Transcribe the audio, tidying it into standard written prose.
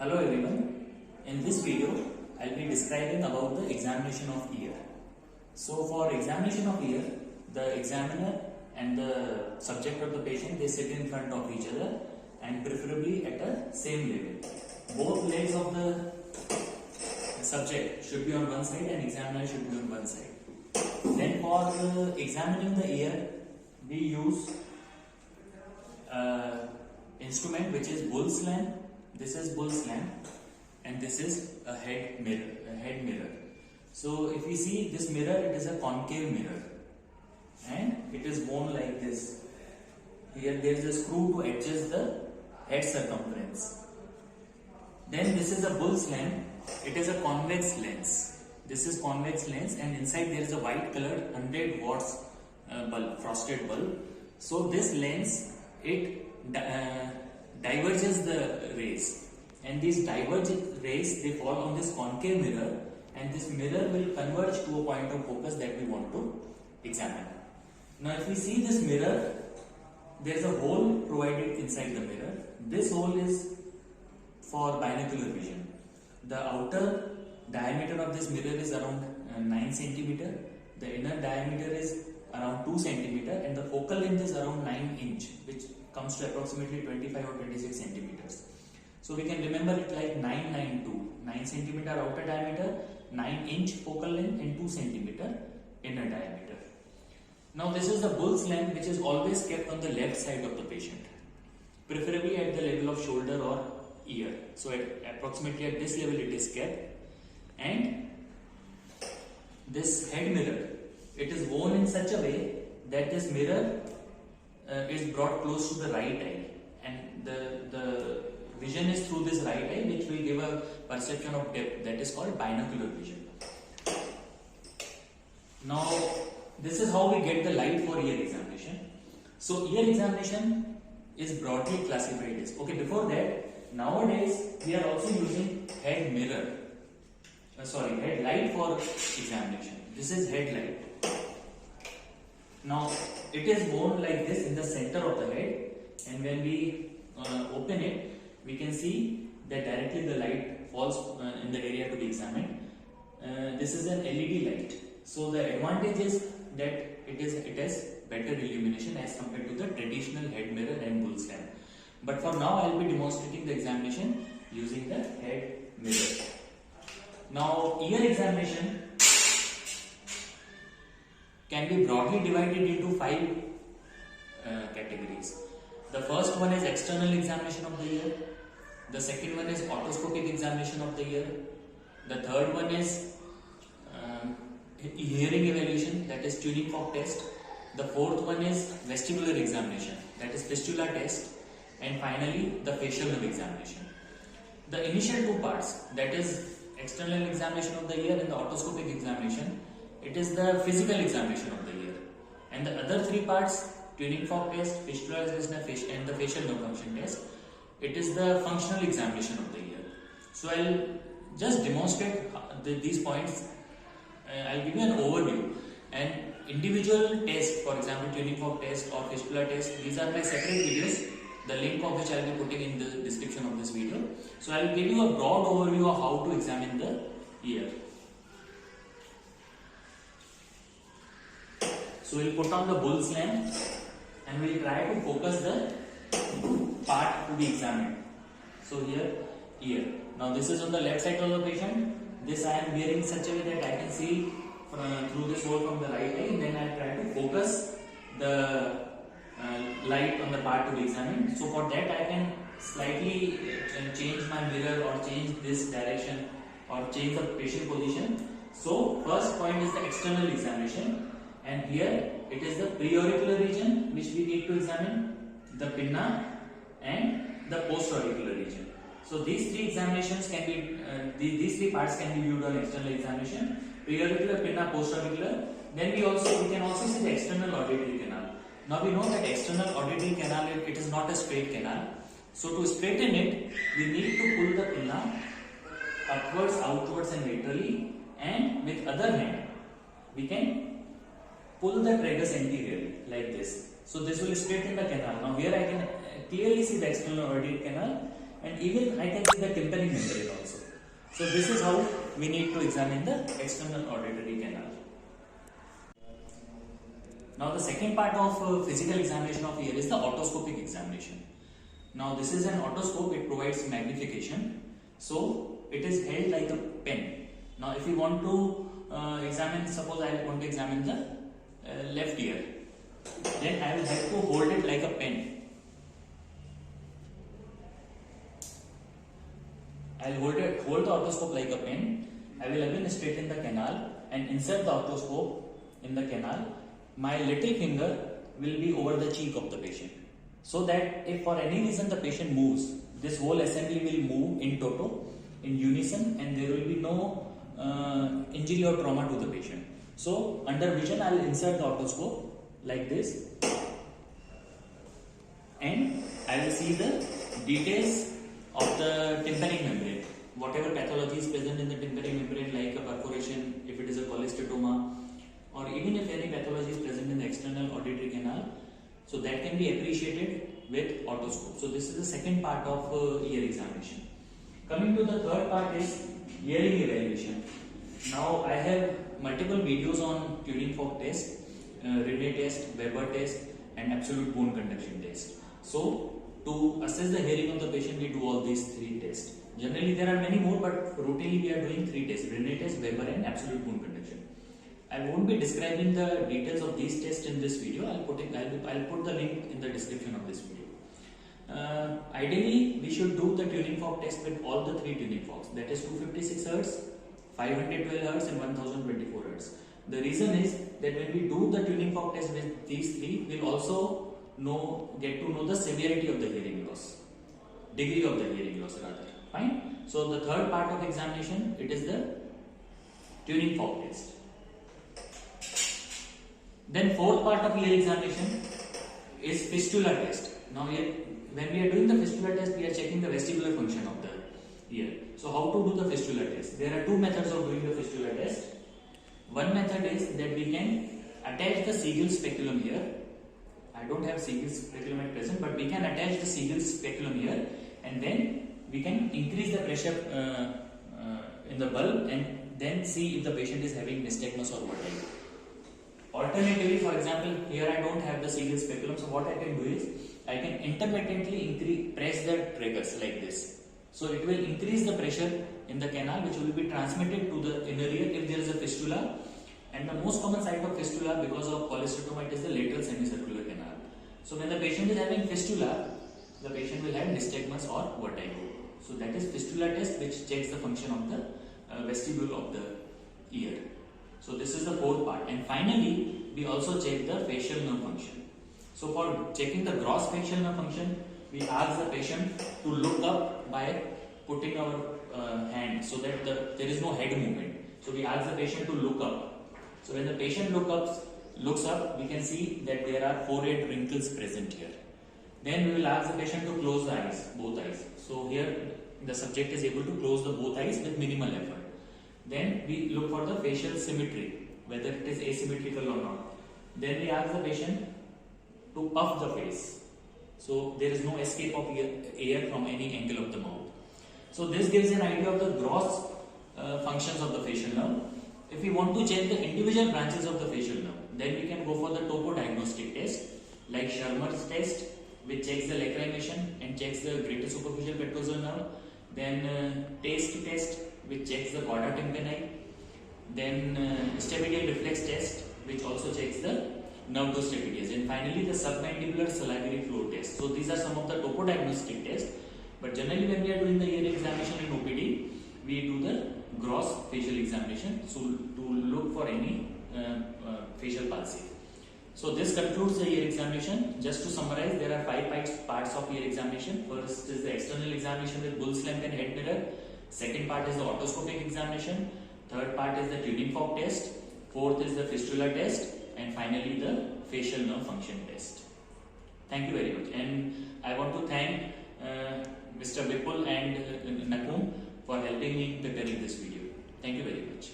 Hello everyone. In this video, I'll be describing about the examination of ear. So for examination of ear, the examiner and the subject of the patient, they sit in front of each other and preferably at a same level. Both legs of the subject should be on one side and examiner should be on one side. Then for examining the ear, we use instrument which is Bull's lamp. This is Bull's lamp and this is a head mirror. So if we see this mirror, it is a concave mirror and it is worn like this. Here there is a screw to adjust the head circumference. Then this is a Bull's lamp. It is a convex lens. This is convex lens and inside there is a white colored 100 watts bulb, frosted bulb. So this lens, it diverges the rays, and these divergent rays, they fall on this concave mirror, and this mirror will converge to a point of focus that we want to examine. Now if we see this mirror, there is a hole provided inside the mirror. This hole is for binocular vision. The outer diameter of this mirror is around 9 cm. The inner diameter is around 2 cm and the focal length is around 9 inch, which comes to approximately 25 or 26 centimeters. So we can remember it like 992, 9 centimeter outer diameter, 9 inch focal length and 2 centimeter inner diameter. Now this is the Bull's lamp, which is always kept on the left side of the patient, preferably at the level of shoulder or ear. So approximately at this level it is kept, and this head mirror, it is worn in such a way that this mirror is brought close to the right eye, and the vision is through this right eye, which will give a perception of depth, that is called binocular vision. Now this is how we get the light for ear examination. So ear examination is broadly classified as, okay, before that, nowadays we are also using head light for examination. This is head light. Now it is worn like this in the center of the head, and when we open it, we can see that directly the light falls in the area to be examined. This is an LED light. So the advantage is that it has better illumination as compared to the traditional head mirror and Bull's lamp. But for now, I will be demonstrating the examination using the head mirror. Now ear examination can be broadly divided into 5 categories. The first one is external examination of the ear. The second one is otoscopic examination of the ear. The third one is hearing evaluation, that is tuning fork test. The fourth one is vestibular examination, that is fistula test. And finally, the facial nerve examination. The initial 2 parts, that is external examination of the ear and the otoscopic examination, it is the physical examination of the ear. And the other 3 parts, tuning fork test, fistula test and the facial nerve function test, it is the functional examination of the ear. So I'll just demonstrate these points. I'll give you an overview, and individual test, for example tuning fork test or fistula test, these are my separate videos, the link of which I'll be putting in the description of this video. So I'll give you a broad overview of how to examine the ear. So we'll put on the Bull's lamp and we'll try to focus the part to be examined. So here, ear. Now this is on the left side of the patient. This I am wearing in such a way that I can see through this hole from the right eye. Then I'll try to focus the light on the part to be examined. So for that I can slightly change my mirror or change this direction or change the patient position. So first point is the external examination, and here it is the preauricular region which we need to examine, the pinna and the postauricular region. So these 3 examinations can be, these 3 parts can be viewed on external examination: preauricular, pinna, postauricular. Then we can also see the external auditory canal. Now we know that external auditory canal, it is not a straight canal. So to straighten it, we need to pull the pinna upwards, outwards and laterally, and with other hand we can pull the tragus anteriorly like this. So this will straighten the canal. Now here I can clearly see the external auditory canal, and even I can see the tympanic membrane also. So this is how we need to examine the external auditory canal. Now the second part of physical examination of ear is the otoscopic examination. Now this is an otoscope, it provides magnification. So it is held like a pen. Now if you want to examine, suppose I want to examine the left ear, then I will have to hold it like a pen. I will hold the otoscope like a pen. I will again straighten the canal and insert the otoscope in the canal. My little finger will be over the cheek of the patient, so that if for any reason the patient moves, this whole assembly will move in toto, in unison, and there will be no injury or trauma to the patient. So under vision, I will insert the otoscope like this, and I will see the details of the tympanic membrane. Whatever pathology is present in the tympanic membrane, like a perforation, if it is a cholesteatoma, or even if any pathology is present in the external auditory canal, so that can be appreciated with otoscope. So this is the second part of ear examination. Coming to the third part is hearing evaluation. Now I have multiple videos on tuning fork test, Rinne test, Weber test, and absolute bone conduction test. So to assess the hearing of the patient, we do all these three tests. Generally there are many more, but routinely we are doing three tests: Rinne test, Weber, and absolute bone conduction. I won't be describing the details of these tests in this video. I'll put the link in the description of this video. Ideally, we should do the tuning fork test with all the three tuning forks, that is 256 Hz, 512 Hz, and 1024 Hz. The reason is that when we do the tuning fork test with these three, we'll also get to know the severity of the hearing loss, degree of the hearing loss rather. Fine. So the third part of examination, it is the tuning fork test. Then fourth part of ear examination is fistula test. Now here, when we are doing the fistula test, we are checking the vestibular function of the ear. So how to do the fistula test? There are two methods of doing the fistula test. One method is that we can attach the Siegel's speculum here. I don't have Siegel's speculum at present, but we can attach the Siegel's speculum here, and then we can increase the pressure in the bulb and then see if the patient is having nystagmus or vertigo. Alternatively, for example, here I don't have the Siegel's speculum, so what I can do is I can intermittently press the tragus like this. So it will increase the pressure in the canal, which will be transmitted to the inner ear if there is a fistula. And the most common site of fistula because of cholesteatoma, it is the lateral semicircular canal. So when the patient is having fistula, the patient will have nystagmus or vertigo. So that is fistula test, which checks the function of the vestibule of the ear. So this is the fourth part. And finally, we also check the facial nerve function. So for checking the gross facial nerve function, we ask the patient to look up by putting our hand so that there is no head movement. So we ask the patient to look up. So when the patient looks up, we can see that there are forehead wrinkles present here. Then we will ask the patient to close the eyes, both eyes. So here the subject is able to close the both eyes with minimal effort. Then we look for the facial symmetry, whether it is asymmetrical or not. Then we ask the patient to puff the face. So there is no escape of air from any angle of the mouth. So this gives an idea of the gross functions of the facial nerve. If we want to check the individual branches of the facial nerve, then we can go for the topodiagnostic test like Shermer's test, which checks the lacrimation and checks the greater superficial petrosal nerve. Then taste test, which checks the chorda tympani. Then stapedial reflex test, which also checks the nerve dos stapedius. And finally the submandibular salivary flow test. So these are some of the topodiagnostic tests. But generally when we are doing the ear examination in OPD, we do the gross facial examination, so to look for any facial palsy. So this concludes the ear examination. Just to summarize, there are 5 parts of ear examination. First is the external examination with Bull's lamp and head mirror. Second part is the otoscopic examination. Third part is the tuning fork test. Fourth is the fistula test. And finally the facial nerve function test. Thank you very much. And I want to thank Mr. Vipul and Nakum for helping me in preparing this video. Thank you very much.